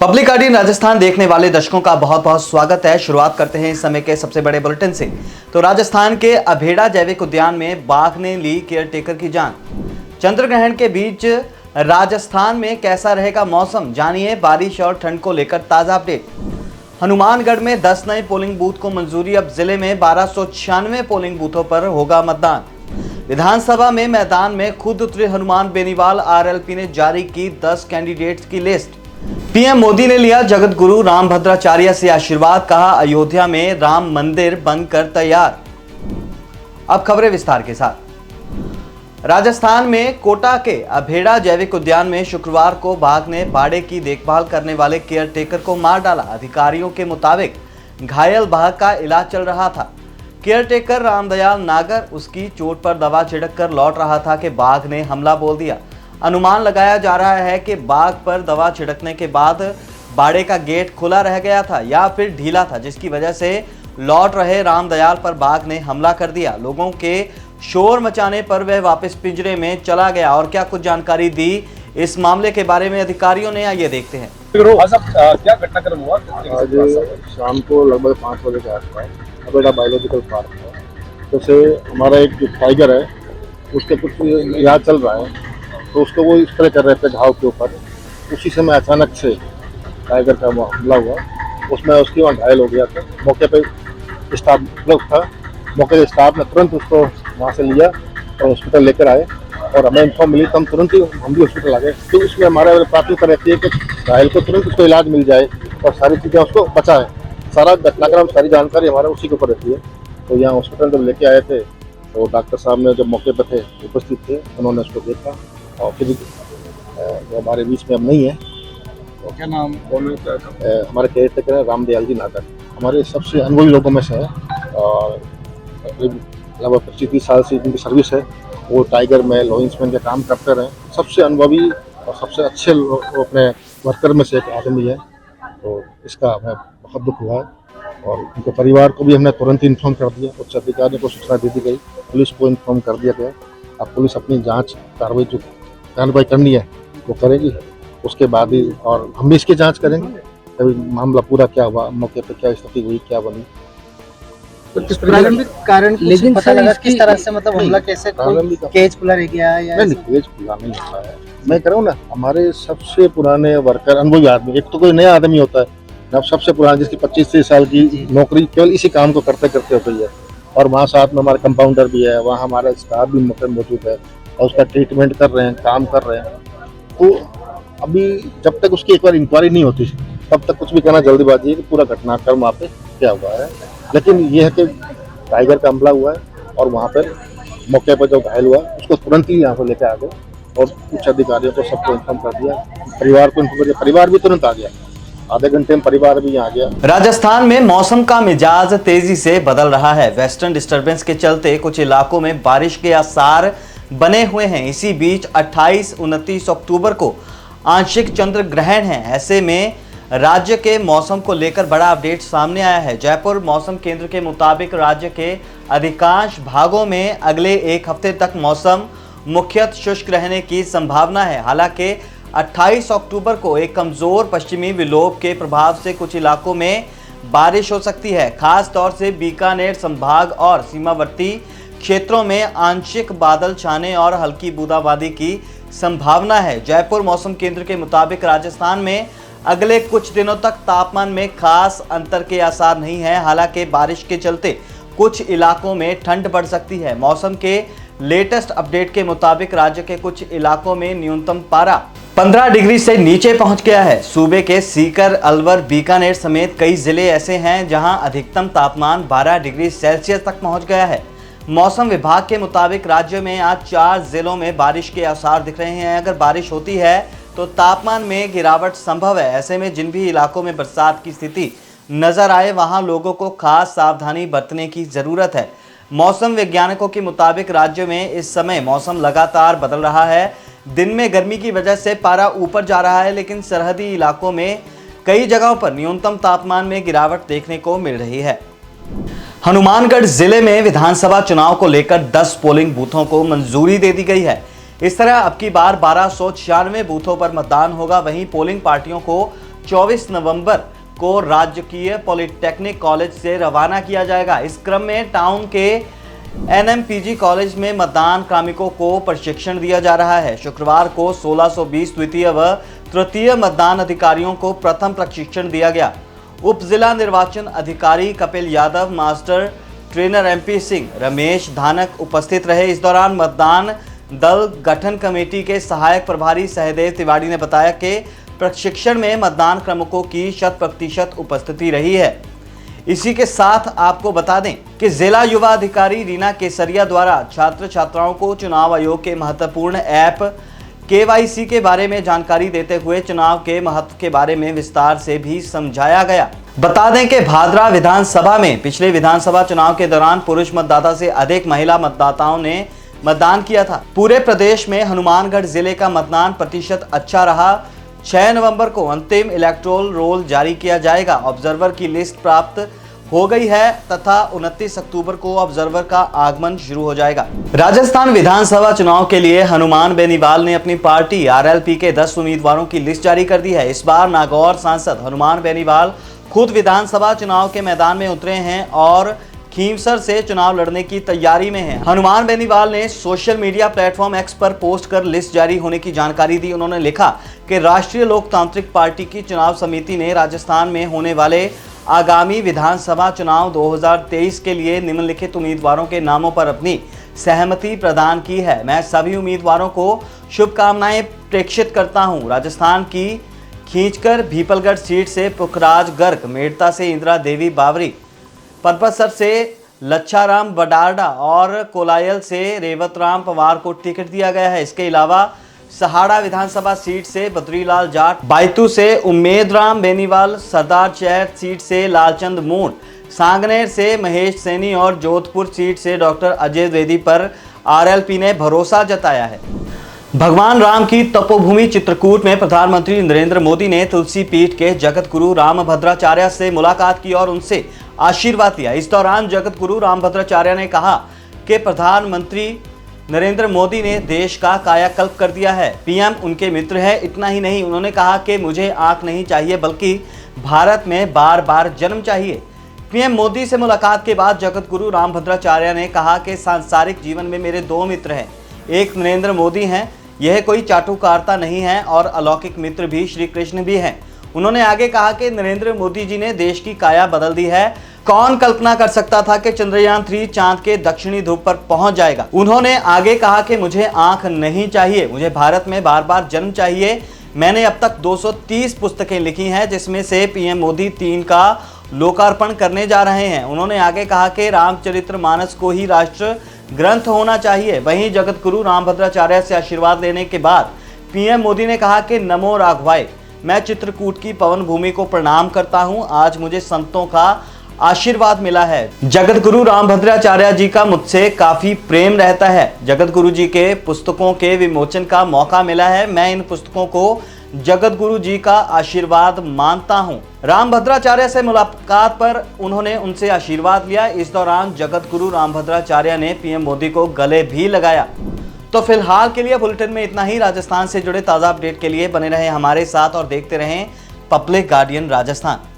Public 18 Rajasthan देखने वाले दर्शकों का बहुत बहुत स्वागत है। शुरुआत करते हैं इस समय के सबसे बड़े बुलेटिन से। तो राजस्थान के अभेड़ा जैविक उद्यान में बाघ ने ली केयरटेकर की जान। चंद्र ग्रहण के बीच राजस्थान में कैसा रहेगा मौसम, जानिए बारिश और ठंड को लेकर ताजा अपडेट। हनुमानगढ़ में 10 नए पोलिंग बूथ को मंजूरी, अब जिले में 1296 पोलिंग बूथों पर होगा मतदान। विधानसभा में मैदान में खुद उतरे हनुमान बेनीवाल, आरएलपी ने जारी की 10 कैंडिडेट्स की लिस्ट। पीएम मोदी ने लिया जगत गुरु रामभद्राचार्य से आशीर्वाद, कहा अयोध्या में राम मंदिर बनकर तैयार। अब खबरें विस्तार के साथ। राजस्थान में कोटा के अभेड़ा जैविक उद्यान में शुक्रवार को बाघ ने बाड़े की देखभाल करने वाले केयरटेकर को मार डाला। अधिकारियों के मुताबिक घायल बाघ का इलाज चल रहा था। केयरटेकर रामदयाल नागर उसकी चोट पर दवा छिड़क कर लौट रहा था कि बाघ ने हमला बोल दिया। अनुमान लगाया जा रहा है कि बाघ पर दवा छिड़कने के बाद बाड़े का गेट खुला रह गया था या फिर ढीला था, जिसकी वजह से लौट रहे रामदयाल पर बाघ ने हमला कर दिया। लोगों के शोर मचाने पर वह वापस पिंजरे में चला गया। और क्या कुछ जानकारी दी इस मामले के बारे में अधिकारियों ने, आइए देखते हैं। क्या घटनाक्रम हुआ? आज शाम को लगभग 5 बजे के आसपास अबेड़ा बायोलॉजिकल पार्क है, जैसे हमारा एक जो टाइगर है उसके कुछ इलाज चल रहा है, तो उसको वो स्प्रे कर रहे थे घाव के ऊपर। उसी समय अचानक से टाइगर का हमला हुआ, उसमें उसकी वहाँ घायल हो गया था। मौके पे स्टाफ लोग था, मौके पे स्टाफ ने तुरंत उसको वहाँ से लिया और हॉस्पिटल लेकर आए। और हमें इन्फॉर्म मिली तो हम तुरंत ही हम भी हॉस्पिटल आ गए। तो इसमें हमारा प्राथमिकता रहती है कि घायल को तुरंत उसको इलाज मिल जाए और सारी चीज़ें उसको बचाएं। सारा घटनाक्रम, सारी जानकारी हमारा उसी के ऊपर रहती है। तो यहाँ हॉस्पिटल जब लेके आए थे तो डॉक्टर साहब ने जब मौके पर थे, उपस्थित थे, उन्होंने उसको देखा और फिर वो हमारे बीच में अब नहीं है। तो क्या नाम हमारे केयरटेकर है रामदयाल जी नागर, हमारे सबसे अनुभवी लोगों में से है और लगभग 25-30 साल से इनकी सर्विस है। वो टाइगर में लॉइंसमैन का काम करते रहे, सबसे अनुभवी और सबसे अच्छे अपने वर्कर में से एक आदमी है। तो इसका हमें बहुत दुख हुआ है और उनके परिवार को भी हमने तुरंत इन्फॉर्म कर दिया। उच्च अधिकारियों को सूचना दे दी गई, पुलिस को इन्फॉर्म कर दिया गया। अब पुलिस अपनी जाँच कार्रवाई करनी है वो करेगी, उसके बाद ही और हम भी इसकी जांच करेंगे कभी मामला पूरा क्या हुआ, मौके पर क्या स्थिति हुई, क्या बनी। तो किस कारण लेकिन पता लगा किस तरह से, मतलब हमला कैसे, केज खुला रह गया या नहीं? केज खुला नहीं होता है। मैं कह रहा हूँ ना, हमारे सबसे पुराने वर्कर अनुभवी आदमी, एक तो कोई नया आदमी होता है ना, सबसे पुराना जिसकी 25-30 साल की नौकरी केवल इसी काम को करते करते हो गई है। और वहाँ साथ में हमारा कंपाउंडर भी है, वहाँ हमारा स्टाफ भी मौजूद है और उसका ट्रीटमेंट कर रहे हैं, काम कर रहे हैं। तो अभी जब तक उसकी एक बार इंक्वायरी नहीं होती तब तक कुछ भी कहना जल्दीबाजी है कि पूरा घटनाक्रम वहाँ पे क्या हुआ है। लेकिन ये है कि टाइगर का हमला हुआ है और वहाँ पर मौके पर जो घायल हुआ उसको तुरंत ही यहाँ पर लेकर आ गए और उच्च अधिकारियों को सबको इन्फॉर्म कर दिया, परिवार को इन्फॉर्म किया, परिवार भी तुरंत आ गया। आधे घंटे में परिवार भी यहाँ आ गया। राजस्थान में मौसम का मिजाज तेजी से बदल रहा है। वेस्टर्न डिस्टर्बेंस के चलते कुछ इलाकों में बारिश के आसार बने हुए हैं। इसी बीच 28-29 अक्टूबर को आंशिक चंद्र ग्रहण है। ऐसे में राज्य के मौसम को लेकर बड़ा अपडेट सामने आया है। जयपुर मौसम केंद्र के मुताबिक राज्य के अधिकांश भागों में अगले एक हफ्ते तक मौसम मुख्यतः शुष्क रहने की संभावना है। हालांकि 28 अक्टूबर को एक कमजोर पश्चिमी विलोप के प्रभाव से कुछ इलाकों में बारिश हो सकती है। खास तौर से बीकानेर संभाग और सीमावर्ती क्षेत्रों में आंशिक बादल छाने और हल्की बूंदाबांदी की संभावना है। जयपुर मौसम केंद्र के मुताबिक राजस्थान में अगले कुछ दिनों तक तापमान में खास अंतर के आसार नहीं है। हालांकि बारिश के चलते कुछ इलाकों में ठंड बढ़ सकती है। मौसम के लेटेस्ट अपडेट के मुताबिक राज्य के कुछ इलाकों में न्यूनतम पारा 15 डिग्री से नीचे पहुंच गया है। सूबे के सीकर, अलवर, बीकानेर समेत कई जिले ऐसे हैं जहां अधिकतम तापमान 12 डिग्री सेल्सियस तक पहुंच गया है। मौसम विभाग के मुताबिक राज्य में आज 4 जिलों में बारिश के आसार दिख रहे हैं। अगर बारिश होती है तो तापमान में गिरावट संभव है। ऐसे में जिन भी इलाकों में बरसात की स्थिति नजर आए वहां लोगों को खास सावधानी बरतने की जरूरत है। मौसम वैज्ञानिकों के मुताबिक राज्य में इस समय मौसम लगातार बदल रहा है। दिन में गर्मी की वजह से पारा ऊपर जा रहा है, लेकिन सरहदी इलाकों में कई जगहों पर न्यूनतम तापमान में गिरावट देखने को मिल रही है। हनुमानगढ़ जिले में विधानसभा चुनाव को लेकर 10 पोलिंग बूथों को मंजूरी दे दी गई है। इस तरह अब की बार 1296 बूथों पर मतदान होगा। वहीं पोलिंग पार्टियों को 24 नवंबर को राजकीय पॉलिटेक्निक कॉलेज से रवाना किया जाएगा। इस क्रम में टाउन के एनएमपीजी कॉलेज में मतदान कार्मिकों को प्रशिक्षण दिया जा रहा है। शुक्रवार को 1620 द्वितीय व तृतीय मतदान अधिकारियों को प्रथम प्रशिक्षण दिया गया। उप जिला निर्वाचन अधिकारी Kapil Yadav, master trainer MP Singh, Ramesh Dhanak उपस्थित रहे। इस दौरान मतदान दल गठन कमेटी के सहायक प्रभारी सहदेव तिवारी ने बताया कि प्रशिक्षण में मतदान कार्मिकों की 100% उपस्थिति रही है। इसी के साथ आपको बता दें कि जिला युवा अधिकारी रीना केसरिया द्वारा छात्र छात्राओं को चुनाव आयोग के महत्वपूर्ण ऐप KYC के बारे में जानकारी देते हुए चुनाव के महत्व के बारे में विस्तार से भी समझाया गया। बता दें कि भादरा विधानसभा में पिछले विधानसभा चुनाव के दौरान पुरुष मतदाता से अधिक महिला मतदाताओं ने मतदान किया था। पूरे प्रदेश में हनुमानगढ़ जिले का मतदान प्रतिशत अच्छा रहा। 6 नवंबर को अंतिम इलेक्टोरल रोल जारी किया जाएगा। ऑब्जर्वर की लिस्ट प्राप्त हो गई है तथा 29 अक्टूबर को ऑब्जर्वर का आगमन शुरू हो जाएगा। राजस्थान विधानसभा चुनाव के लिए हनुमान बेनीवाल ने अपनी पार्टी RLP के 10 उम्मीदवारों की लिस्ट जारी कर दी है। इस बार नागौर सांसद हनुमान बेनीवाल खुद विधानसभा चुनाव के मैदान में उतरे हैं और खींवसर से चुनाव लड़ने की तैयारी में हैं। हनुमान बेनीवाल ने सोशल मीडिया प्लेटफॉर्म X पर पोस्ट कर लिस्ट जारी होने की जानकारी दी। उन्होंने लिखा कि राष्ट्रीय लोकतांत्रिक पार्टी की चुनाव समिति ने राजस्थान में होने वाले आगामी विधानसभा चुनाव 2023 के लिए निम्नलिखित उम्मीदवारों के नामों पर अपनी सहमति प्रदान की है। मैं सभी उम्मीदवारों को शुभकामनाएं प्रेषित करता हूं। राजस्थान की खींचकर भीपलगढ़ सीट से पुखराज गर्ग, मेड़ता से इंदिरा देवी बावरी, पनपसर से लच्छाराम बडारडा और कोलायल से रेवतराम पवार को टिकट दिया गया है। इसके अलावा सहाड़ा विधानसभा सीट से बद्रीलाल जाट, बायतू से उम्मेदराम बेनीवाल, सरदार शहर सीट से लालचंद मून, सांगनेर से महेश सैनी और जोधपुर सीट से डॉक्टर अजय द्विवेदी पर RLP ने भरोसा जताया है। भगवान राम की तपोभूमि चित्रकूट में प्रधानमंत्री नरेंद्र मोदी ने तुलसी पीठ के जगत गुरु रामभद्राचार्य से मुलाकात की और उनसे आशीर्वाद लिया। इस दौरान जगत गुरु रामभद्राचार्य ने कहा कि प्रधानमंत्री नरेंद्र मोदी ने देश का कायाकल्प कर दिया है। PM उनके मित्र है। इतना ही नहीं, उन्होंने कहा कि मुझे आंख नहीं चाहिए बल्कि भारत में बार बार जन्म चाहिए। PM मोदी से मुलाकात के बाद जगत गुरु रामभद्राचार्य ने कहा कि सांसारिक जीवन में मेरे 2 मित्र हैं, एक नरेंद्र मोदी हैं, यह कोई चाटुकारिता नहीं है, और अलौकिक मित्र भी श्री कृष्ण भी हैं। उन्होंने आगे कहा कि नरेंद्र मोदी जी ने देश की काया बदल दी है। कौन कल्पना कर सकता था कि चंद्रयान 3 चांद के दक्षिणी ध्रुव पर पहुंच जाएगा। उन्होंने आगे कहा कि मुझे आंख नहीं चाहिए, मुझे भारत में बार बार जन्म चाहिए। मैंने अब तक 230 पुस्तकें लिखी हैं, जिसमें से PM मोदी 3 का लोकार्पण करने जा रहे हैं। उन्होंने आगे कहा कि रामचरितमानस को ही राष्ट्र ग्रंथ होना चाहिए। वहीं जगत गुरु रामभद्राचार्य से आशीर्वाद लेने के बाद PM मोदी ने कहा कि नमो राघवाय, मैं चित्रकूट की पवन भूमि को प्रणाम करता हूं। आज मुझे संतों का आशीर्वाद मिला है। जगत गुरु रामभद्राचार्य जी का मुझसे काफी प्रेम रहता है। जगत गुरु जी के पुस्तकों के विमोचन का मौका मिला है। मैं इन पुस्तकों को जगत गुरु जी का आशीर्वाद मानता हूं। रामभद्राचार्य से मुलाकात पर उन्होंने उनसे आशीर्वाद लिया। इस दौरान जगत गुरु रामभद्राचार्य ने PM मोदी को गले भी लगाया। तो फिलहाल के लिए बुलेटिन में इतना ही। राजस्थान से जुड़े ताज़ा अपडेट के लिए बने रहें हमारे साथ और देखते रहें पब्लिक गार्डियन राजस्थान।